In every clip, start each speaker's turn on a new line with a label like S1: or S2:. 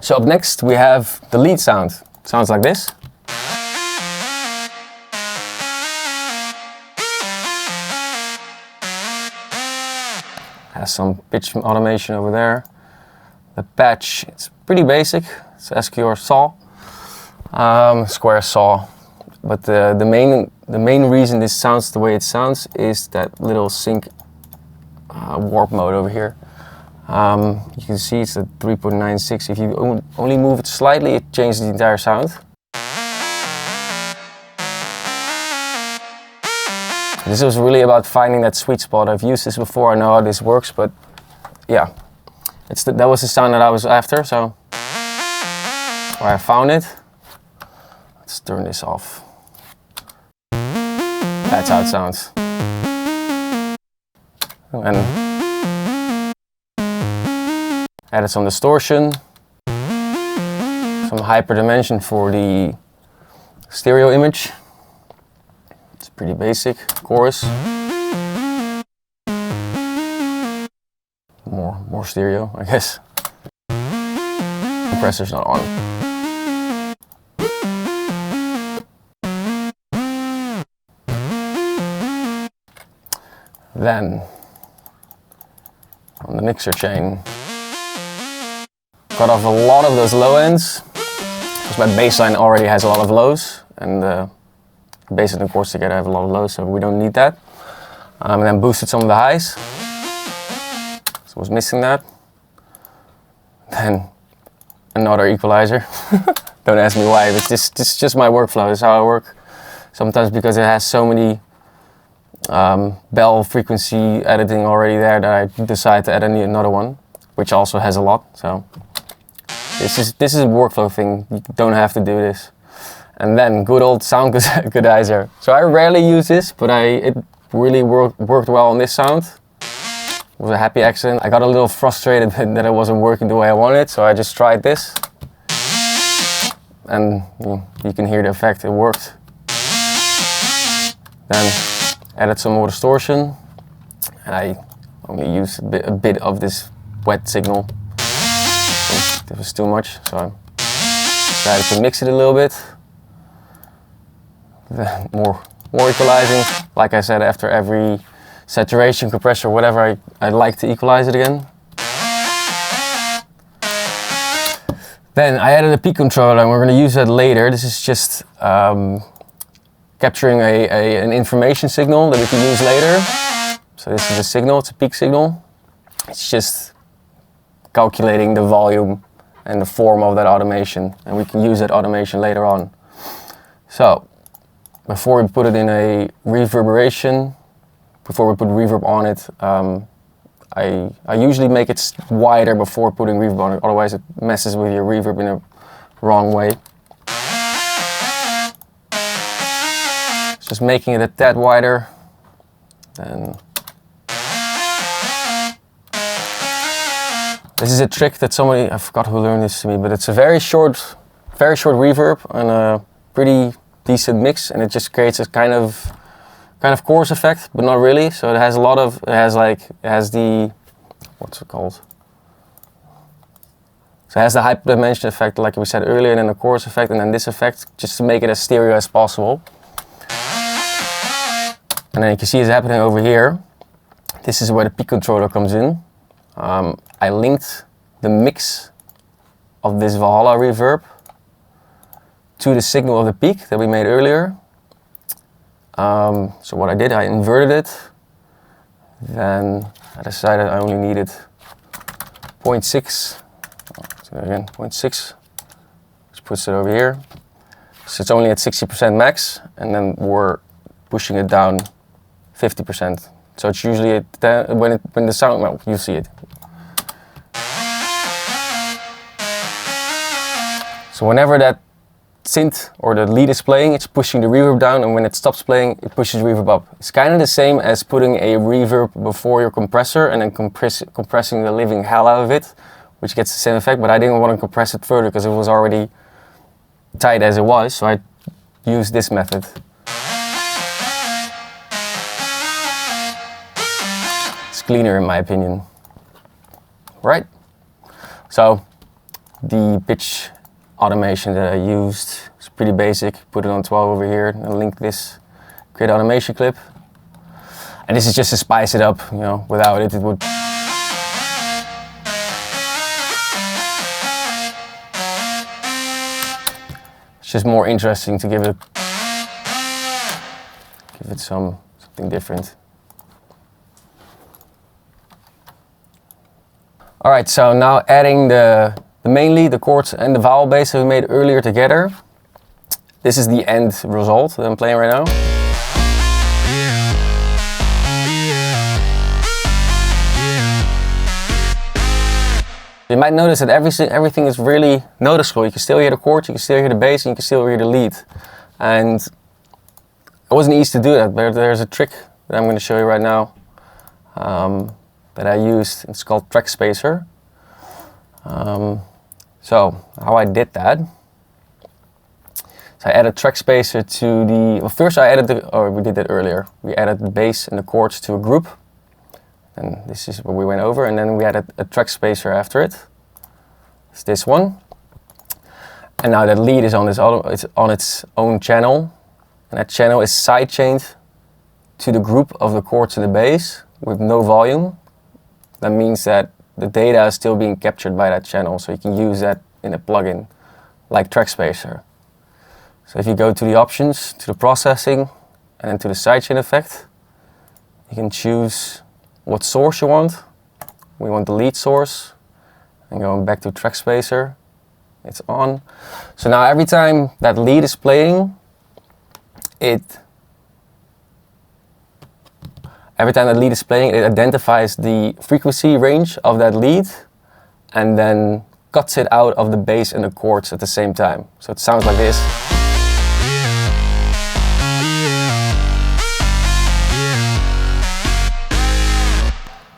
S1: So up next we have the lead sound. Sounds like this. Has some pitch automation over there. The patch, it's pretty basic. It's SQR saw, square saw. But the main reason this sounds the way it sounds is that little sync warp mode over here. You can see it's at 3.96. If you only move it slightly, it changes the entire sound. This was really about finding that sweet spot. I've used this before, I know how this works, but yeah, that was the sound that I was after, so where I found it. Let's turn this off. That's how it sounds. And added some distortion, some hyperdimension for the stereo image. It's pretty basic. Chorus. More stereo, I guess. Compressor's not on. Then on the mixer chain, cut off a lot of those low ends because my bass line already has a lot of lows, and the bass and the chords together have a lot of lows, so we don't need that. And then boosted some of the highs, so I was missing that. Then another equalizer. Don't ask me why, but this is just my workflow. This is how I work. Sometimes because it has so many bell frequency editing already there that I decide to add another one, which also has a lot. So this is a workflow thing. You don't have to do this. And then good old sound godizer. So I rarely use this, but it really worked well on this sound. It was a happy accident. I got a little frustrated that it wasn't working the way I wanted, so I just tried this. And you can hear the effect, it worked. Then added some more distortion, and I only used a bit of this wet signal. It was too much, so I decided to mix it a little bit. More equalizing. Like I said, after every saturation, compressor, whatever, I like to equalize it again. Then I added a peak controller, and we're going to use that later. This is just capturing an information signal that we can use later. So this is a signal, it's a peak signal. It's just calculating the volume and the form of that automation, and we can use that automation later on. So before we put it in a reverberation, before we put reverb on it, I usually make it wider before putting reverb on it, otherwise it messes with your reverb in a wrong way. Just making it a tad wider. Then this is a trick that somebody, I forgot who learned this to me, but it's a very short reverb and a pretty decent mix, and it just creates a kind of chorus effect, but not really. So it has a lot of, it has the, what's it called? So it has the hyperdimension effect, like we said earlier, and then the chorus effect, and then this effect, just to make it as stereo as possible. And then you can see it's happening over here. This is where the peak controller comes in. I linked the mix of this Valhalla reverb to the signal of the peak that we made earlier. So what I did, I inverted it. Then I decided I only needed 0.6. So again, 0.6, which puts it over here. So it's only at 60% max, and then we're pushing it down 50%. So it's usually at when the sound, well, you see it. So whenever that synth or the lead is playing, it's pushing the reverb down, and when it stops playing, it pushes reverb up. It's kind of the same as putting a reverb before your compressor and then compressing the living hell out of it, which gets the same effect, but I didn't want to compress it further because it was already tight as it was, so I used this method. It's cleaner in my opinion. Right? So the pitch automation that I used. It's pretty basic. Put it on 12 over here and link this create automation clip. And this is just to spice it up, you know, without it, it would. It's just more interesting to give it something different. All right, so now adding the main lead, the chords and the vowel bass that we made earlier together. This is the end result that I'm playing right now. You might notice that everything is really noticeable. You can still hear the chords, you can still hear the bass, and you can still hear the lead. And it wasn't easy to do that, but there's a trick that I'm going to show you right now that I used. It's called track spacer. So how I did that. So I added track spacer to the, well, first I added we did that earlier. We added the bass and the chords to a group. And this is what we went over, and then we added a track spacer after it. It's this one. And now that lead is on it's on its own channel. And that channel is sidechained to the group of the chords and the bass with no volume. That means that the data is still being captured by that channel, so you can use that in a plugin like track spacer. So if you go to the options, to the processing, and then to the sidechain effect, you can choose what source you want. We want the lead source. And going back to track spacer, it's on. So now every time that lead is playing, it identifies the frequency range of that lead and then cuts it out of the bass and the chords at the same time. So it sounds like this.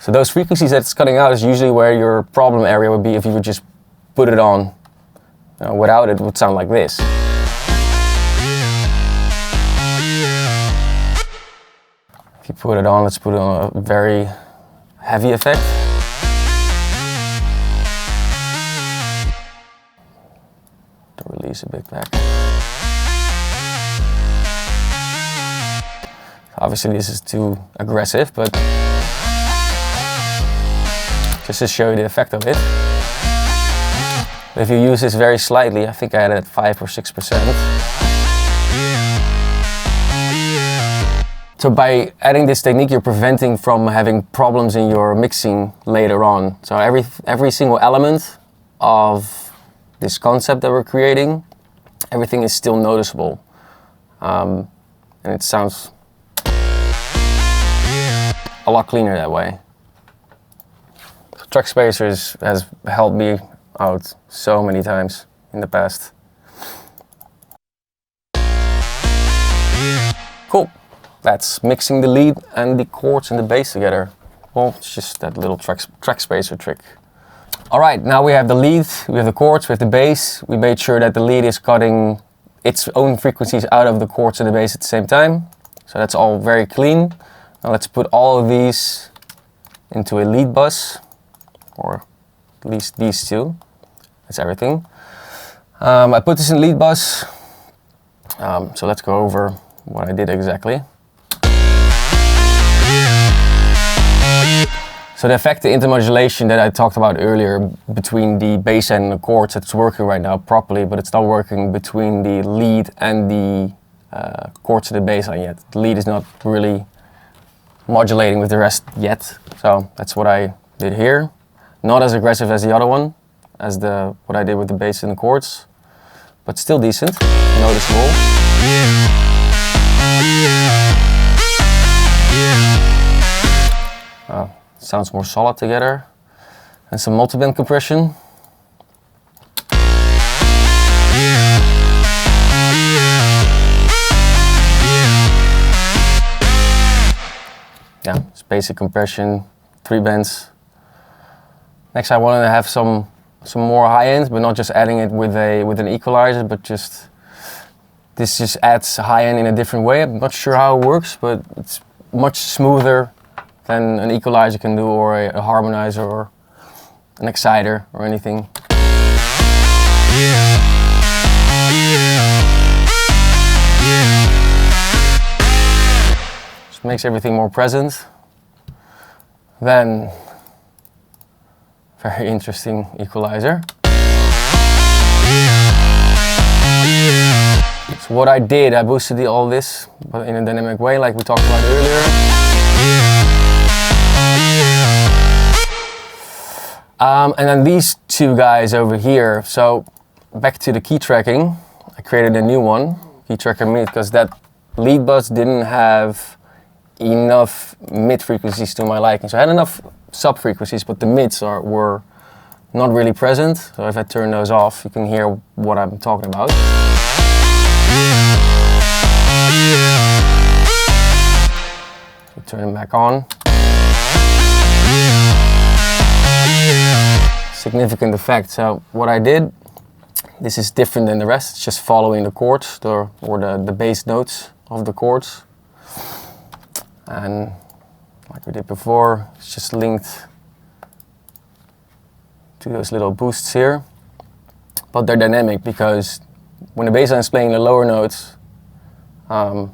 S1: So those frequencies that it's cutting out is usually where your problem area would be if you would just put it on. Without it would sound like this. If you put it on, let's put it on a very heavy effect. To release a bit back. Obviously this is too aggressive, but just to show you the effect of it. If you use this very slightly, I think I had it at 5 or 6%. So by adding this technique, you're preventing from having problems in your mixing later on. So every single element of this concept that we're creating, everything is still noticeable. And it sounds a lot cleaner that way. Track spacer has helped me out so many times in the past. Cool. That's mixing the lead and the chords and the bass together. Well, it's just that little track spacer trick. All right, now we have the lead, we have the chords, we have the bass. We made sure that the lead is cutting its own frequencies out of the chords and the bass at the same time. So that's all very clean. Now let's put all of these into a lead bus, or at least these two. That's everything. I put this in lead bus. So let's go over what I did exactly. So the effect, the intermodulation that I talked about earlier between the bass and the chords, it's working right now properly, but it's not working between the lead and the chords to the bass line yet. The lead is not really modulating with the rest yet. So that's what I did here. Not as aggressive as the other one, as what I did with the bass and the chords, but still decent, noticeable. Sounds more solid together. And some multiband compression. Yeah, it's basic compression, 3 bands. Next I wanted to have some more high end, but not just adding it with an equalizer, but this just adds high end in a different way. I'm not sure how it works, but it's much smoother than an equalizer can do, or a harmonizer, or an exciter, or anything. makes everything more present. Then, very interesting equalizer. So what I did, I boosted all this, but in a dynamic way, like we talked about earlier. And then these two guys over here. So back to the key tracking, I created a new one, key tracker mid, because that lead bus didn't have enough mid frequencies to my liking. So I had enough sub frequencies, but the mids were not really present. So if I turn those off, you can hear what I'm talking about. So turn them back on. Significant effect. So what I did, this is different than the rest. It's just following the chords or the bass notes of the chords. And like we did before, it's just linked to those little boosts here. But they're dynamic because when the bass line is playing the lower notes, you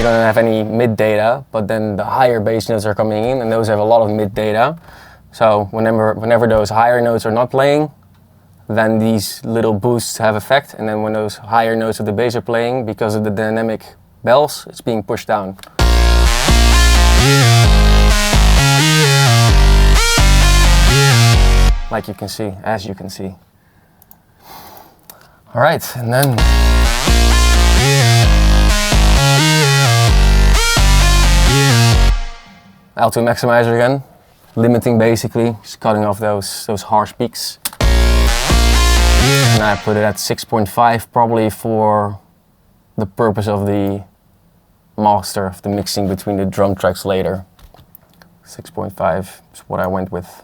S1: don't have any mid data, but then the higher bass notes are coming in and those have a lot of mid data. So whenever those higher notes are not playing, then these little boosts have effect. And then when those higher notes of the bass are playing, because of the dynamic bells, it's being pushed down. Like you can see, as you can see. All right, and then alto maximizer again, limiting basically, just cutting off those harsh peaks. And I put it at 6.5 probably for the purpose of the master, of the mixing between the drum tracks later. 6.5 is what I went with.